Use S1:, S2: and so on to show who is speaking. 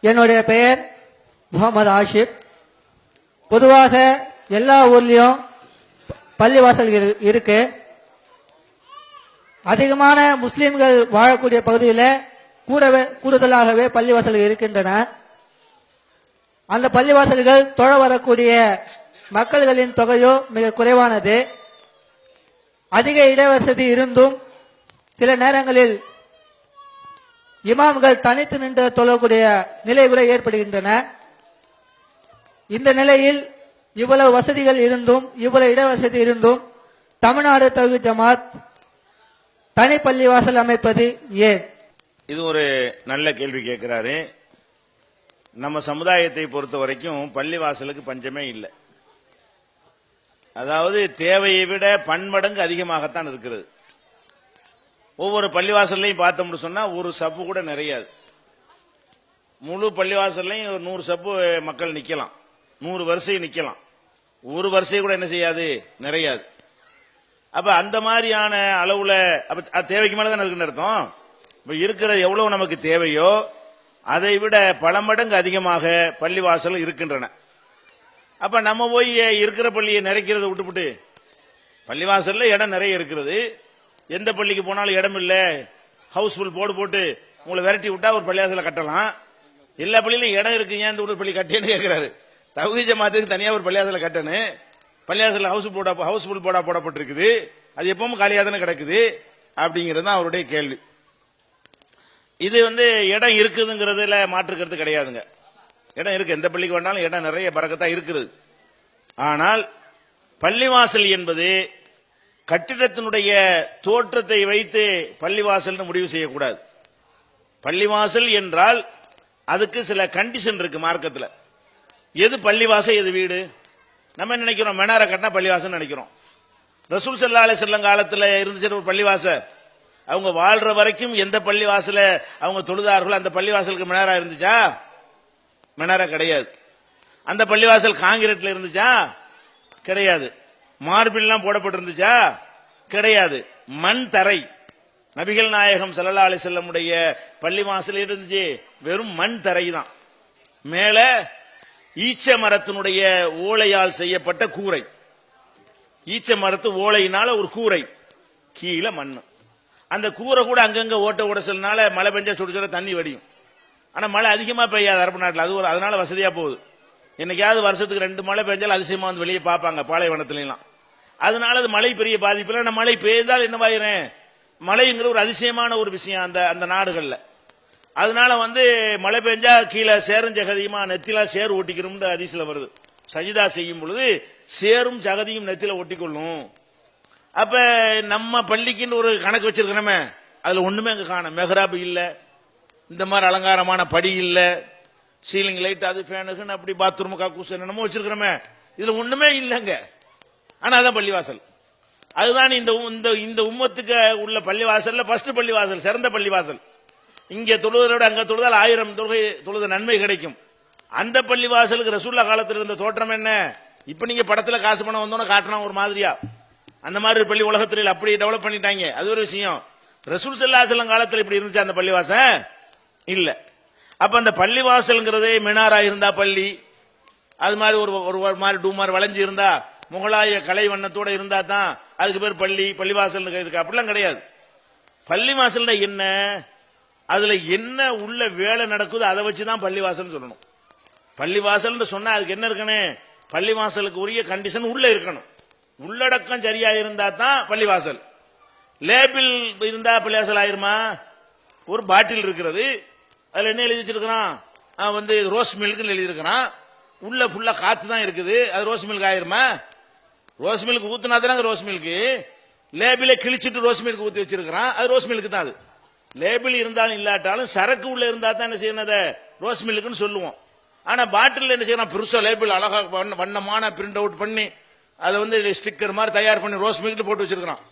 S1: என்னுடைய பெயர் முகமது ஆஷிப். பொதுவாக எல்லா ஊர்லயும் பள்ளிவாசல்கள் இருக்கு. அதிகமான முஸ்லிம்கள் வாழக்கூடிய பகுதியில் கூடுதலாகவே பள்ளிவாசல்கள் இருக்கின்றன. அந்த பள்ளிவாசல்கள் தொழ வரக்கூடிய மக்கள்களின் தொகையோ மிக குறைவானது. அதிக இடவசதி இருந்தும் சில நேரங்களில் இமாம்கள் தனித்து நின்று தொழக்கூடிய நிலை கூட ஏற்படுகின்றன. இந்த நிலையில் இவ்வளவு வசதிகள் இருந்தும் இவ்வளவு இடவசதி இருந்தும் தமிழ்நாடு தௌஹீத் ஜமாத் தனி பள்ளிவாசல் அமைப்பது ஏன்?
S2: இது ஒரு நல்ல கேள்வி கேட்கிறாரு. நம்ம சமுதாயத்தை பொறுத்த வரைக்கும் பள்ளிவாசலுக்கு பஞ்சமே இல்லை. அதாவது தேவையை விட பன்மடங்கு அதிகமாகத்தான் இருக்கிறது. ஒவ்வொரு பள்ளிவாசல்லையும் பார்த்தோம்னு சொன்னா ஒரு சப்பு கூட நிறையாது. முழு பள்ளிவாசல்லையும் ஒரு 100 சப்பு மக்கள் நிக்கலாம், 100 வரிசை நிக்கலாம். ஒரு வரிசை கூட என்ன செய்யாது, நிறையாது. அப்ப அந்த மாதிரியான அளவுல தேவைக்கு மேலதான் இருக்குன்னு அர்த்தம். இப்ப இருக்கிற எவ்வளவு நமக்கு தேவையோ அதை விட பல மடங்கு அதிகமாக பள்ளிவாசல் இருக்கின்றன. அப்ப நம்ம போய் இருக்கிற பள்ளியை நிறைக்கிறத விட்டுவிட்டு, பள்ளிவாசல்ல இடம் நிறைய இருக்கிறது, எந்த பள்ளிக்கு போனாலும் இடம் இல்ல, ஹவுஸ்ஃபுல் போர்டு போட்டு உங்களை விரட்டி விட்டா ஒரு பள்ளிவாசல கட்டலாம். எல்லா பள்ளியிலும் இடம் இருக்கு, ஏன் ஒரு பள்ளி கட்டேன்னு கேட்கிறாரு. தௌஹீத் ஜமாத்துக்கு தனியா ஒரு பள்ளிவாசல கட்டணும். பள்ளிவாசல ஹவுஸ்ஃபுல் போர்டா போடப்பட்டிருக்குது, அது எப்பவும் காலியா தானே கிடக்குது அப்படிங்கிறது தான் அவருடைய கேள்வி. இது இடம் இருக்குதுங்கிறதுல மாற்றுக்கிறது கிடையாதுங்க. இடம் இருக்கு, எந்த பள்ளிக்கு வேணாலும் இடம் நிறைய பறக்கத்தா இருக்குது. ஆனால் பள்ளிவாசல் என்பது கட்டிடத்தினுடைய தோற்றத்தை வைத்து பள்ளிவாசல் முடிவு செய்யக்கூடாது. பள்ளிவாசல் என்றால் அதுக்கு சில கண்டிஷன் இருக்கு மார்க்கத்தில். எது பள்ளிவாசல் எது வீடு? நம்ம நினைக்கிறோம் மெனார கட்டினா பள்ளிவாசல் நினைக்கிறோம். ரசூல் ஸல்லல்லாஹு அலைஹி வஸல்லம் காலத்தில் இருந்துச்சு ஒரு பள்ளிவாசல். அவங்க வாழ்ற வரைக்கும் எந்த பள்ளிவாசல அவங்க தொழுதார்களோ அந்த பள்ளிவாசலுக்கு மெனாரா இருந்துச்சா? மெனாரா கிடையாது. அந்த பள்ளிவாசல் காங்கிரீட்ல இருந்துச்சா? கிடையாது. மார்பிள்லாம் போடப்பட்டிருந்துச்சா? கிடையாது. மண் தரை. நபிகள் நாயகம் ஸல்லல்லாஹு அலைஹி வஸல்லம் உடைய பள்ளிவாசல் இருந்துச்சு, வெறும் மண் தரை தான். மேல ஈச்ச மரத்தினுடைய ஓலையால் செய்யப்பட்ட கூரை, ஈச்ச மரத்து ஓலையினால ஒரு கூரை, கீழே மண்ணு. அந்த கூரை கூட அங்கங்க ஓட்ட உடசல்னால மழை பெஞ்சா சுட சுட தண்ணி வடியும். ஆனா மழை அதிகமா பெய்யாது அரபு நாட்டில், அது அதனால வசதியா போகுது. என்னைக்காவது வருஷத்துக்கு 2 மழை பெஞ்சாலும் அதிசயமா வெளியே பார்ப்பாங்க பாலைவனத்திலாம். அதனால அது மழை பெரிய பாதிப்பு இல்லை. மழை பெய்தால் என்னவாயிரும், மழைங்கிற ஒரு அதிசயமான ஒரு விஷயம் அந்த நாடுகள்ல. அதனால மழை பெஞ்சா கீழே சேரும் ஜகதியுமா நெத்திலா சேர் ஒட்டிக்கிறோம் ஹதீஸ்ல வருது. சஜிதா செய்யும் பொழுது சேரும் ஜகதியும் நெத்தில ஒட்டிக்கொள்ளும். அப்ப நம்ம பள்ளிக்குன்னு ஒரு கணக்கு வச்சிருக்கிறோமே, அதுல ஒண்ணுமே அங்க காண. மெஹராப் இல்ல, இந்த மாதிரி அலங்காரமான படி இல்ல, சீலிங் லைட் அது ஃபேனுக்குன்னு அப்படி பாத்ரூம் காக்கூஸ் என்னமோ வச்சிருக்கிறோமே, இதுல ஒண்ணுமே இல்லைங்க. ஆனா அதான் பள்ளிவாசல். அதுதான் இந்த உம்மத்துக்கு உள்ள பள்ளிவாசல்ல ஃபர்ஸ்ட் பள்ளிவாசல், சிறந்த பள்ளிவாசல். இங்க தொழுவதோட அங்க தொழுதால் 1000 தொழுகை தொழுத நன்மை கிடைக்கும். அந்த பள்ளிவாசலுக்கு ரசூலுல்லாஹ் காலத்தில் இருந்த தோற்றம் என்ன? இப்ப நீங்க படத்துல காசு பணம் வந்தோன்னு காட்டுறான் ஒரு மாதிரியா. அந்த மாதிரி பள்ளி உலகத்தில் அப்படி டெவலப் பண்ணிட்டாங்க, அது ஒரு விஷயம். ரசூல் ஸல்லல்லாஹு அலைஹி வஸல்லம் காலத்தில் இப்படி இருந்துச்சு அந்த பள்ளிவாசல் இல்ல. அப்ப அந்த பள்ளிவாசல்ங்கிறதே மினாரா இருந்தா பள்ளி, அது மாதிரி ஒரு மாதிரி டூமார் வளைஞ்சு இருந்தா, முகலாய கலை வண்ணத்தோட இருந்தா தான் அதுக்கு பேர் பள்ளிவாசல். இதுக்கு அப்படிலாம் கிடையாது. பள்ளிவாசல் என்ன, அதுல என்ன உள்ள வேலை நடக்குது அதை வச்சுதான் பள்ளிவாசல் சொல்லணும். பள்ளிவாசல் சொன்னா அதுக்கு என்ன இருக்கணும், பள்ளிவாசலுக்கு உரிய கண்டிஷன் உள்ள இருக்கணும். உள்ளடக்கம் சரியா இருந்தா தான் பள்ளிவாசல். லேபிள் இருந்தா பள்ளிவாசல் ஆயிருமா? ஒரு பாட்டில் இருக்கிறது, அதுல என்ன எழுதி வச்சிருக்கிறான், ரோஸ் மில்க் எழுதி இருக்கிறான், உள்ள ஃபுல்லா காத்து தான் இருக்குது, அது ரோஸ் மில்க் ஆயிருமா? ரோஸ் மில்க் ஊத்துனா தானே ரோஸ் மில்க். லேபிளை கிழிச்சிட்டு ரோஸ் மில்க் ஊத்தி வச்சிருக்கிறான், அது ரோஸ் மில்க் தான். அது லேபிள் இருந்தாலும் இல்லாட்டாலும் சரக்கு உள்ள இருந்தா தான் என்ன செய்யணும், அதை ரோஸ் மில்க்னு சொல்லுவோம். ஆனா பாட்டில் என்ன செய்யணும், பெருசா லேபிள் அழகா வண்ணமான பிரிண்ட் அவுட் பண்ணி அதை ஸ்டிக்கர் மாதிரி தயார் பண்ணி ரோஸ் மில்க் போட்டு வச்சிருக்கான்.